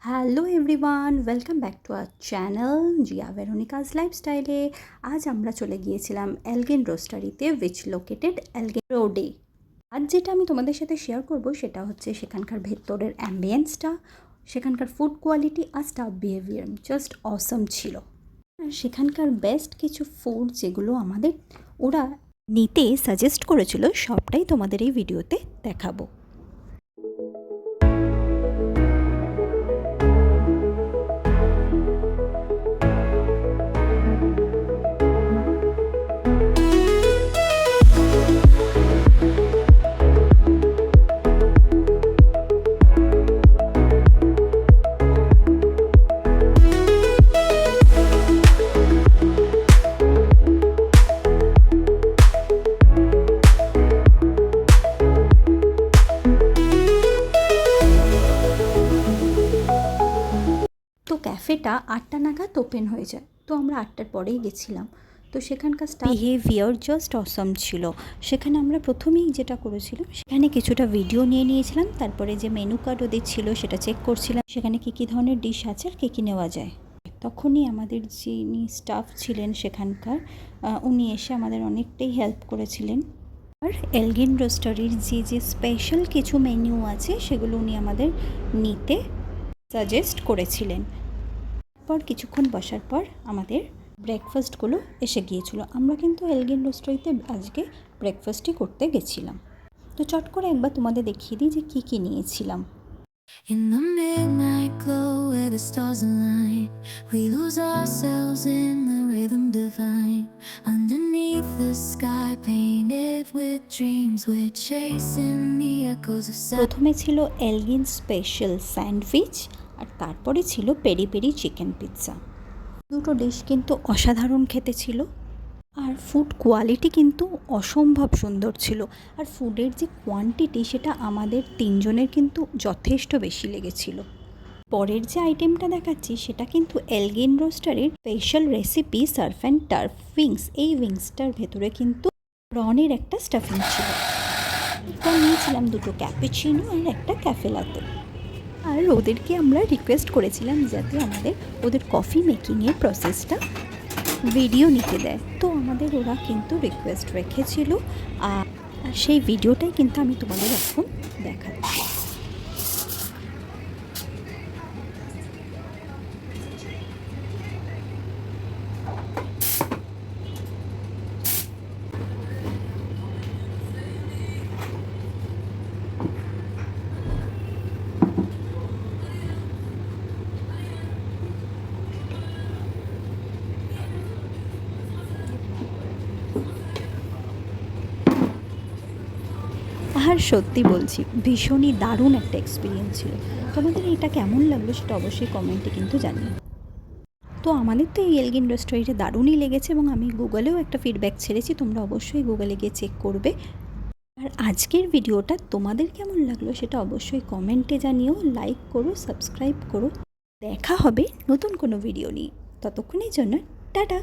Hello everyone, welcome back to our channel Zia Veronica's লাইফস্টাইলে। আজ আমরা চলে গিয়েছিলাম এলগিন রোস্টারিতে, উইচ লোকেটেড এলগিন রোডে। আজ যেটা আমি তোমাদের সাথে শেয়ার করব সেটা হচ্ছে সেখানকার ভেতরের অ্যাম্বিয়েন্সটা, সেখানকার ফুড কোয়ালিটি আর স্টাফ বিহেভিয়ার জাস্ট অসম ছিল। আর সেখানকার বেস্ট কিছু ফুড যেগুলো আমাদের ওরা নিতে সাজেস্ট করেছিল সবটাই তোমাদের এই ভিডিওতে দেখাবো। তো ক্যাফেটা 8টা নাগাদ ওপেন হয়ে যায়, তো আমরা 8টার পরেই গেছিলাম। তো সেখানকার স্টাফ বিহেভিয়ার জাস্ট অসম ছিল। সেখানে আমরা প্রথমেই যেটা করেছিলাম, সেখানে কিছুটা ভিডিও নিয়ে নিয়েছিলাম, তারপরে যে মেনু কার্ড ওদের ছিল সেটা চেক করছিলাম, সেখানে কী কী ধরনের ডিশ আছে আর কী কী নেওয়া যায়। তখনই আমাদের যিনি স্টাফ ছিলেন সেখানকার, উনি এসে আমাদের অনেকটাই হেল্প করেছিলেন। আর এলগিন রোস্টারির যে স্পেশাল কিছু মেনু আছে সেগুলো উনি আমাদের নিতে সাজেস্ট করেছিলেন। পর কিছুক্ষণ বসার পর আমাদের ব্রেকফাস্টগুলো এসে গিয়েছিল। আমরা কিন্তু এলগিন রোস্টারিতে আজকে ব্রেকফাস্টই করতে গেছিলাম। তো চট করে একবার তোমাদের দেখিয়ে দিই যে কী কী নিয়েছিলাম। In the midnight glow where the stars align, we lose ourselves in the rhythm divine. Underneath the sky painted with dreams, we're chasing the echoes of প্রথমে ছিল এলগিন স্পেশাল স্যান্ডউইচ, আর তারপরে ছিল পেরি পেরি চিকেন পিৎজা। দুটো dish কিন্তু অসাধারণ খেতে ছিল, আর food quality কিন্তু অসম্ভব সুন্দর ছিল। আর ফুডের যে কোয়ান্টিটি সেটা আমাদের তিনজনের কিন্তু যথেষ্ট বেশি লেগেছিল। পরের যে আইটেমটা দেখাচ্ছি সেটা কিন্তু এলগিন রোস্টারের special recipe surf and turf wings. এই উইংসটার ভেতরে কিন্তু প্রনের একটা স্টাফিং ছিল। এরপর নিয়েছিলাম দুটো ক্যাপুচিনো আর একটা ক্যাফে লাতে। আর ওদেরকে আমরা রিকোয়েস্ট করেছিলাম যাতে আমাদের ওদের কফি মেকিংয়ের প্রসেসটা ভিডিও নিতে দেয়। তো আমাদের ওরা কিন্তু রিকোয়েস্ট রেখেছিল, আর সেই ভিডিওটাই কিন্তু আমি তোমাদের এখন দেখাচ্ছি। আর সত্যি বলছি, ভীষণই দারুণ একটা এক্সপিরিয়েন্স ছিল। তোমাদের এটা কেমন লাগলো সেটা অবশ্যই কমেন্টে কিন্তু জানিও। তো আমাদের তো এই এলগিন রেস্টুরেন্টে দারুণই লেগেছে, এবং আমি গুগলেও একটা ফিডব্যাক ছেড়েছি, তোমরা অবশ্যই গুগলে গিয়ে চেক করবে। আর আজকের ভিডিওটা তোমাদের কেমন লাগলো সেটা অবশ্যই কমেন্টে জানিও, লাইক করো, সাবস্ক্রাইব করো। দেখা হবে নতুন কোনো ভিডিও নিয়ে, ততক্ষণের জন্য টাটা।